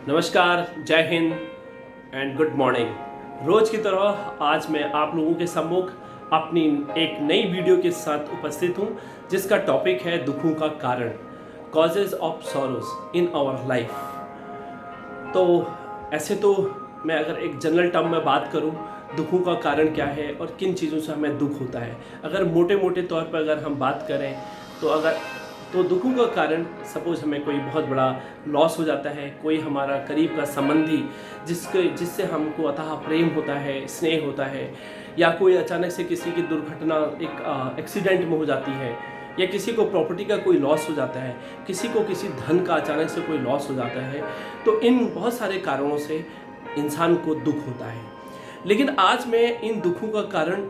नमस्कार, जय Hind and good morning. रोज की तरह आज मैं आप लोगों के सम्मुख अपनी एक नई वीडियो के साथ उपस्थित हूं, जिसका टॉपिक है दुखों का कारण, causes of sorrows in our life. तो ऐसे तो मैं अगर एक जनरल टर्म में बात करूं, दुखों का कारण क्या है और किन चीज़ों से हमें दुख होता है, अगर मोटे मोटे तौर पर अगर हम बात करें तो दुखों का कारण सपोज हमें कोई बहुत बड़ा लॉस हो जाता है, कोई हमारा करीब का संबंधी जिससे हमको अथाह प्रेम होता है, स्नेह होता है, या कोई अचानक से किसी की दुर्घटना एक एक्सीडेंट में हो जाती है, या किसी को प्रॉपर्टी का कोई लॉस हो जाता है, किसी को किसी धन का अचानक से कोई लॉस हो जाता है। तो इन बहुत सारे कारणों से इंसान को दुख होता है। लेकिन आज मैं इन दुखों का कारण,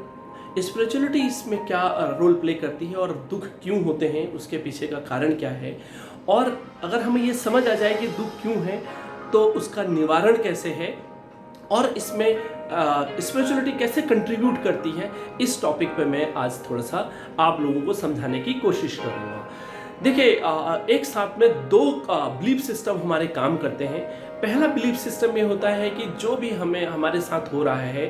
स्पिरिचुअलिटी इसमें क्या रोल प्ले करती है और दुख क्यों होते हैं, उसके पीछे का कारण क्या है, और अगर हमें ये समझ आ जाए कि दुख क्यों है तो उसका निवारण कैसे है और इसमें स्पिरिचुअलिटी कैसे कंट्रीब्यूट करती है, इस टॉपिक पे मैं आज थोड़ा सा आप लोगों को समझाने की कोशिश करूँगा। देखिए, एक साथ में दो बिलीफ सिस्टम हमारे काम करते हैं। पहला बिलीफ सिस्टम ये होता है कि जो भी हमें हमारे साथ हो रहा है,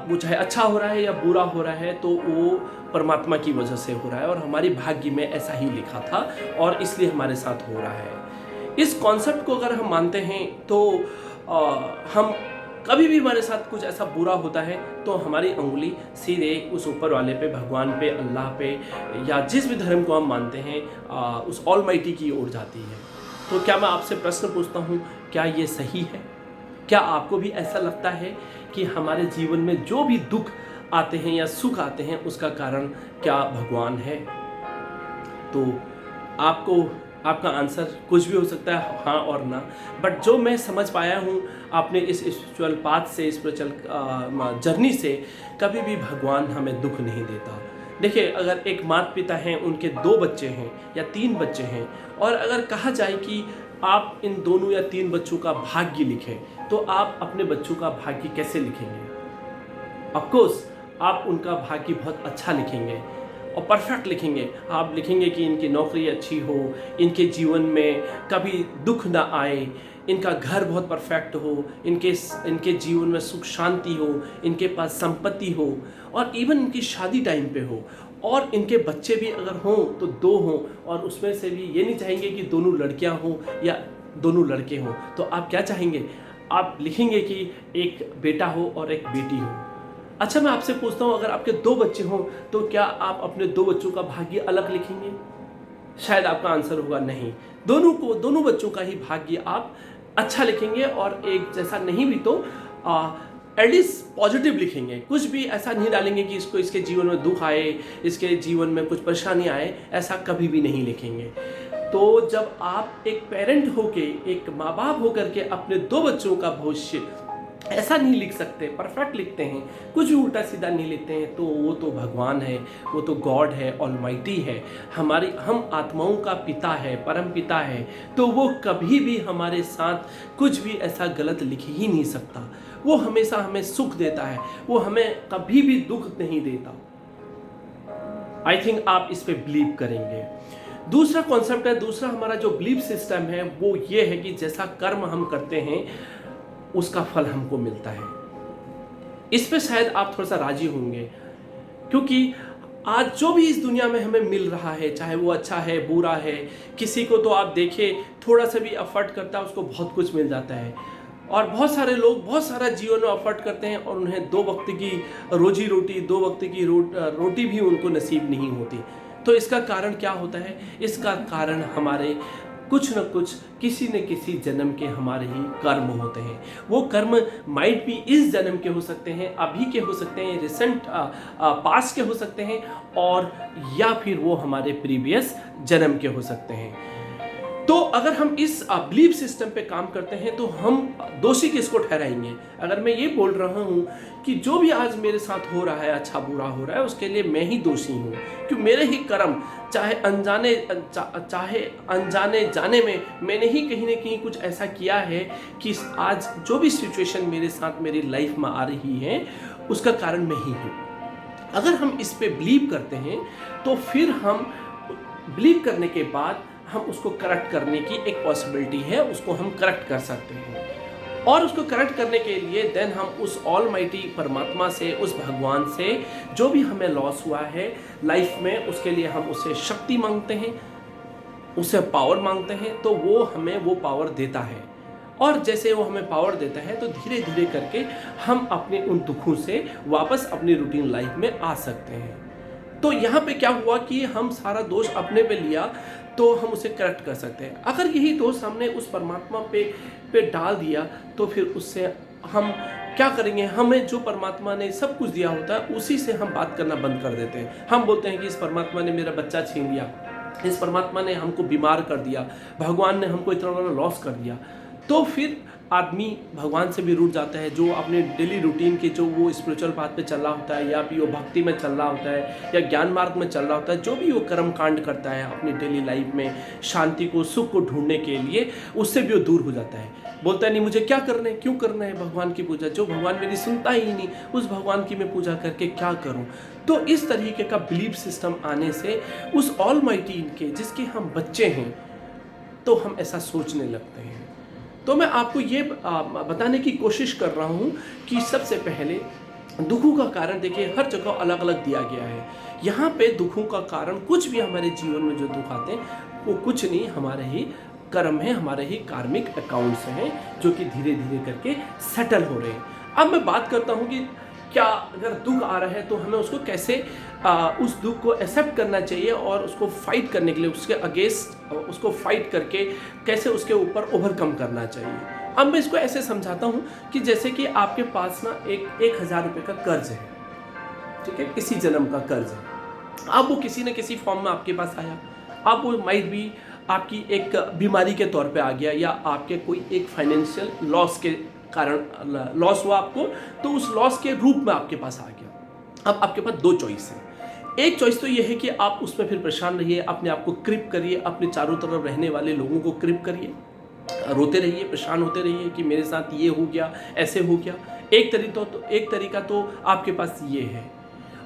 वो चाहे अच्छा हो रहा है या बुरा हो रहा है, तो वो परमात्मा की वजह से हो रहा है और हमारी भाग्य में ऐसा ही लिखा था और इसलिए हमारे साथ हो रहा है। इस कॉन्सेप्ट को अगर हम मानते हैं तो हम कभी भी हमारे साथ कुछ ऐसा बुरा होता है तो हमारी उंगली सीधे उस ऊपर वाले पे, भगवान पे, अल्लाह पे, या जिस भी धर्म को हम मानते हैं उस ऑलमाइटी की ओर जाती है। तो क्या मैं आपसे प्रश्न पूछता हूँ, क्या ये सही है? क्या आपको भी ऐसा लगता है कि हमारे जीवन में जो भी दुख आते हैं या सुख आते हैं उसका कारण क्या भगवान है? तो आपका आंसर कुछ भी हो सकता है, हाँ और ना। बट जो मैं समझ पाया हूँ आपने इस स्पिरिचुअल पाथ से, स्पिरिचुअल जर्नी से, कभी भी भगवान हमें दुख नहीं देता। देखिए, अगर एक माता पिता हैं, उनके 2 बच्चे हैं या 3 बच्चे हैं, और अगर कहा जाए कि आप इन दोनों या 3 बच्चों का भाग्य लिखें, तो आप अपने बच्चों का भाग्य कैसे लिखेंगे? ऑफ कोर्स आप उनका भाग्य बहुत अच्छा लिखेंगे और परफेक्ट लिखेंगे। आप लिखेंगे कि इनकी नौकरी अच्छी हो, इनके जीवन में कभी दुख ना आए, इनका घर बहुत परफेक्ट हो, इनके जीवन में सुख शांति हो, इनके पास संपत्ति हो, और इवन इनकी शादी टाइम पे हो, और इनके बच्चे भी अगर हों तो 2 हों, और उसमें से भी ये नहीं चाहेंगे कि दोनों लड़कियां हों या दोनों लड़के हों। तो आप क्या चाहेंगे? आप लिखेंगे कि एक बेटा हो और एक बेटी हो। अच्छा, मैं आपसे पूछता हूँ, अगर आपके 2 बच्चे हों तो क्या आप अपने 2 बच्चों का भाग्य अलग लिखेंगे? शायद आपका आंसर होगा नहीं। दोनों बच्चों का ही भाग्य आप अच्छा लिखेंगे, और एक जैसा नहीं भी तो एटलीस्ट पॉजिटिव लिखेंगे। कुछ भी ऐसा नहीं डालेंगे कि इसके जीवन में दुख आए, इसके जीवन में कुछ परेशानी आए, ऐसा कभी भी नहीं लिखेंगे। तो जब आप एक पेरेंट होके, एक माँ बाप होकर के अपने 2 बच्चों का भविष्य ऐसा नहीं लिख सकते, परफेक्ट लिखते हैं, कुछ भी उल्टा सीधा नहीं लिखते हैं, तो वो तो भगवान है, वो तो गॉड है, ऑलमाइटी है, हम आत्माओं का पिता है, परम पिता है। तो वो कभी भी हमारे साथ कुछ भी ऐसा गलत लिख ही नहीं सकता। वो हमेशा हमें सुख देता है, वो हमें कभी भी दुख नहीं देता। आई थिंक आप इस पे बिलीव करेंगे। दूसरा कॉन्सेप्ट है, दूसरा हमारा जो बिलीफ सिस्टम है वो ये है कि जैसा कर्म हम करते हैं उसका फल हमको मिलता है। इस पे शायद आप थोड़ा सा राजी होंगे, क्योंकि आज जो भी इस दुनिया में हमें मिल रहा है, चाहे वो अच्छा है, बुरा है, किसी को तो आप देखिए थोड़ा सा भी एफर्ट करता है उसको बहुत कुछ मिल जाता है, और बहुत सारे लोग बहुत सारा जीवन में एफर्ट करते हैं और उन्हें 2 वक्त की रोजी रोटी, 2 वक्त की रोटी भी उनको नसीब नहीं होती। तो इसका कारण क्या होता है? इसका कारण हमारे कुछ न कुछ, किसी न किसी जन्म के हमारे ही कर्म होते हैं। वो कर्म माइट भी इस जन्म के हो सकते हैं, अभी के हो सकते हैं, रिसेंट पास्ट के हो सकते हैं, और या फिर वो हमारे प्रीवियस जन्म के हो सकते हैं। तो अगर हम इस बिलीफ सिस्टम पे काम करते हैं तो हम दोषी किसको ठहराएंगे? अगर मैं ये बोल रहा हूँ कि जो भी आज मेरे साथ हो रहा है, अच्छा बुरा हो रहा है, उसके लिए मैं ही दोषी हूँ, क्योंकि मेरे ही कर्म, चाहे अनजाने जाने में मैंने ही कहीं ना कहीं कुछ ऐसा किया है कि आज जो भी सिचुएशन मेरे साथ मेरी लाइफ में आ रही है उसका कारण मैं ही हूँ। अगर हम इस पे बिलीव करते हैं तो फिर हम बिलीव करने के बाद हम उसको करेक्ट करने की एक पॉसिबिलिटी है, उसको हम करेक्ट कर सकते हैं। और उसको करेक्ट करने के लिए देन हम उस ऑलमाइटी परमात्मा से, उस भगवान से जो भी हमें लॉस हुआ है लाइफ में, उसके लिए हम उससे शक्ति मांगते हैं, उससे पावर मांगते हैं, तो वो हमें वो पावर देता है। और जैसे वो हमें पावर देता है तो धीरे धीरे करके हम अपने उन दुखों से वापस अपनी रूटीन लाइफ में आ सकते हैं। तो यहाँ पे क्या हुआ कि हम सारा दोष अपने पे लिया तो हम उसे करेक्ट कर सकते हैं। अगर यही दोष हमने उस परमात्मा पे डाल दिया तो फिर उससे हम क्या करेंगे, हमें जो परमात्मा ने सब कुछ दिया होता है उसी से हम बात करना बंद कर देते हैं। हम बोलते हैं कि इस परमात्मा ने मेरा बच्चा छीन लिया, इस परमात्मा ने हमको बीमार कर दिया, भगवान ने हमको इतना बड़ा लॉस कर दिया। तो फिर आदमी भगवान से भी रूठ जाता है। जो अपने डेली रूटीन के जो वो स्पिरिचुअल पाथ पे चल रहा होता है, या भी वो भक्ति में चल रहा होता है, या ज्ञान मार्ग में चल रहा होता है, जो भी वो कर्म कांड करता है अपनी डेली लाइफ में शांति को, सुख को ढूंढने के लिए, उससे भी वो दूर हो जाता है। बोलता है नहीं मुझे क्या करना है, क्यों करना है भगवान की पूजा, जो भगवान मेरी सुनता ही नहीं, उस भगवान की मैं पूजा करके क्या करूं। तो इस तरीके का बिलीफ सिस्टम आने से उस ऑलमाइटी के जिसके हम बच्चे हैं तो हम ऐसा सोचने लगते हैं। तो मैं आपको ये बताने की कोशिश कर रहा हूँ कि सबसे पहले दुखों का कारण देखिए हर जगह अलग अलग दिया गया है। यहाँ पे दुखों का कारण कुछ भी हमारे जीवन में जो दुख आते हैं वो कुछ नहीं, हमारे ही कर्म है, हमारे ही कार्मिक अकाउंट्स हैं जो कि धीरे धीरे करके सेटल हो रहे हैं। अब मैं बात करता हूँ कि क्या अगर दुख आ रहा है तो हमें उसको कैसे उस दुख को एक्सेप्ट करना चाहिए और उसको फाइट करने के लिए, उसके अगेंस्ट उसको फाइट करके कैसे उसके ऊपर ओवरकम करना चाहिए। अब मैं इसको ऐसे समझाता हूँ कि जैसे कि आपके पास ना एक 1000 रुपये का कर्ज है, ठीक है, किसी जन्म का कर्ज है। अब वो किसी न किसी फॉर्म में आपके पास आया, अब वो माइट भी आपकी एक बीमारी के तौर पे आ गया, या आपके कोई एक फाइनेंशियल लॉस के कारण लॉस हुआ आपको, तो उस लॉस के रूप में आपके पास आ गया। अब आपके पास दो चॉइस है। एक चॉइस तो ये है कि आप उसमें फिर परेशान रहिए, अपने आप को क्रिप करिए, अपने चारों तरफ रहने वाले लोगों को क्रिप करिए, रोते रहिए, परेशान होते रहिए कि मेरे साथ ये हो गया, ऐसे हो गया। एक तरीका तो आपके पास ये है।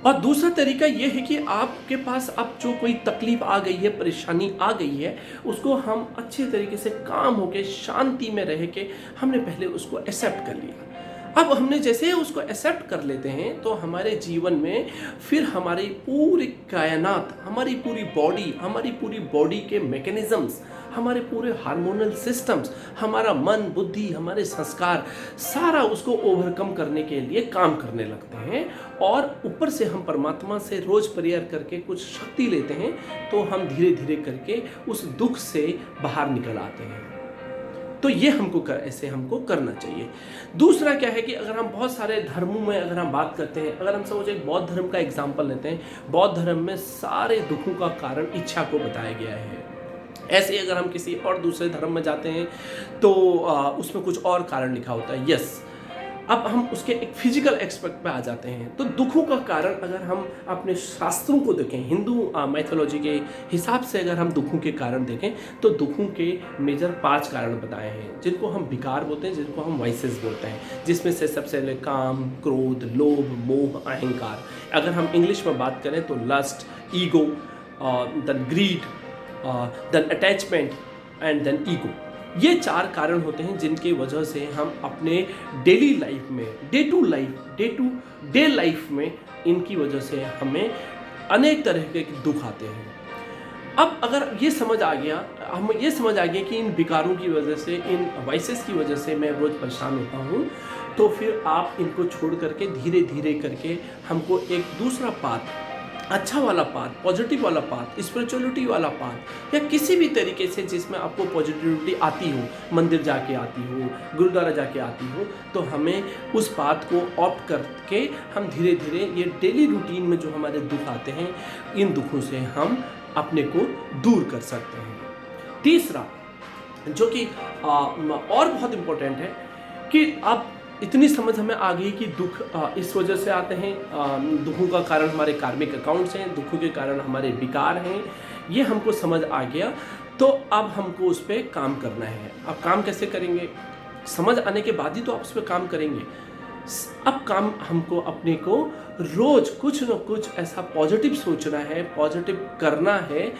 और दूसरा तरीका ये है कि आपके पास अब जो कोई तकलीफ आ गई है, परेशानी आ गई है, उसको हम अच्छे तरीके से काम होके शांति में रह के हमने पहले उसको एक्सेप्ट कर लिया। अब हमने जैसे उसको एक्सेप्ट कर लेते हैं तो हमारे जीवन में फिर हमारी पूरी कायनात, हमारी पूरी बॉडी के मैकेनिज्म्स, हमारे पूरे हार्मोनल सिस्टम्स, हमारा मन, बुद्धि, हमारे संस्कार, सारा उसको ओवरकम करने के लिए काम करने लगते हैं। और ऊपर से हम परमात्मा से रोज प्रेयर करके कुछ शक्ति लेते हैं तो हम धीरे धीरे करके उस दुख से बाहर निकल आते हैं। तो ये ऐसे हमको करना चाहिए। दूसरा क्या है कि अगर हम बहुत सारे धर्मों में अगर हम बात करते हैं, अगर हम समझे एक बौद्ध धर्म का एग्जाम्पल लेते हैं, बौद्ध धर्म में सारे दुखों का कारण इच्छा को बताया गया है। ऐसे अगर हम किसी और दूसरे धर्म में जाते हैं तो उसमें कुछ और कारण लिखा होता है। यस, अब हम उसके एक फिजिकल एस्पेक्ट पे आ जाते हैं। तो दुखों का कारण अगर हम अपने शास्त्रों को देखें, हिंदू मैथोलॉजी के हिसाब से अगर हम दुखों के कारण देखें तो दुखों के मेजर 5 कारण बताए हैं, जिनको हम विकार बोलते हैं, जिनको हम वाइसेस बोलते हैं, जिसमें से सबसे पहले काम, क्रोध, लोभ, मोह, अहंकार। अगर हम इंग्लिश में बात करें तो lust, ego, then greed, then attachment and then ego. ये 4 कारण होते हैं जिनकी वजह से हम अपने डेली लाइफ में, डे टू डे लाइफ में, इनकी वजह से हमें अनेक तरह के दुख आते हैं। अब अगर ये समझ आ गया, हम ये समझ आ गया कि इन विकारों की वजह से, इन वाइसेस की वजह से मैं रोज़ परेशान होता हूँ, तो फिर आप इनको छोड़ करके धीरे धीरे करके हमको एक दूसरा पाथ, अच्छा वाला पाथ, पॉजिटिव वाला पाथ, स्पिरिचुअलिटी वाला पाथ, या किसी भी तरीके से जिसमें आपको पॉजिटिविटी आती हो, मंदिर जाके आती हो, गुरुद्वारा जाके आती हो, तो हमें उस पाथ को ऑप्ट करके हम धीरे धीरे ये डेली रूटीन में जो हमारे दुख आते हैं, इन दुखों से हम अपने को दूर कर सकते हैं। तीसरा जो कि और बहुत इम्पोर्टेंट है कि अब इतनी समझ हमें आ गई कि दुख इस वजह से आते हैं, दुखों का कारण हमारे कार्मिक अकाउंट्स हैं, दुखों के कारण हमारे विकार हैं, ये हमको समझ आ गया। तो अब हमको उस पर काम करना है। अब काम कैसे करेंगे? समझ आने के बाद ही तो आप उस पर काम करेंगे। अब काम हमको अपने को रोज कुछ न कुछ ऐसा पॉजिटिव सोचना है, पॉजिटिव करना है,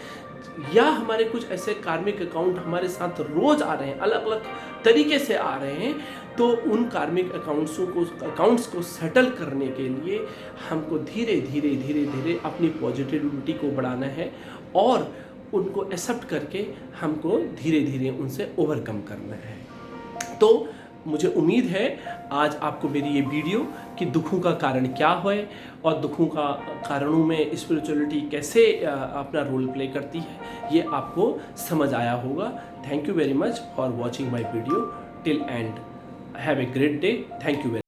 या हमारे कुछ ऐसे कार्मिक अकाउंट हमारे साथ रोज आ रहे हैं, अलग अलग तरीके से आ रहे हैं, तो उन कार्मिक अकाउंट्स को सेटल करने के लिए हमको धीरे धीरे धीरे धीरे अपनी पॉजिटिविटी को बढ़ाना है और उनको एक्सेप्ट करके हमको धीरे धीरे उनसे ओवरकम करना है। तो मुझे उम्मीद है आज आपको मेरी ये वीडियो कि दुखों का कारण क्या है और दुखों का कारणों में स्पिरिचुअलिटी कैसे अपना रोल प्ले करती है, ये आपको समझ आया होगा। Thank you very much for watching my video till and. Have a great day. Thank you very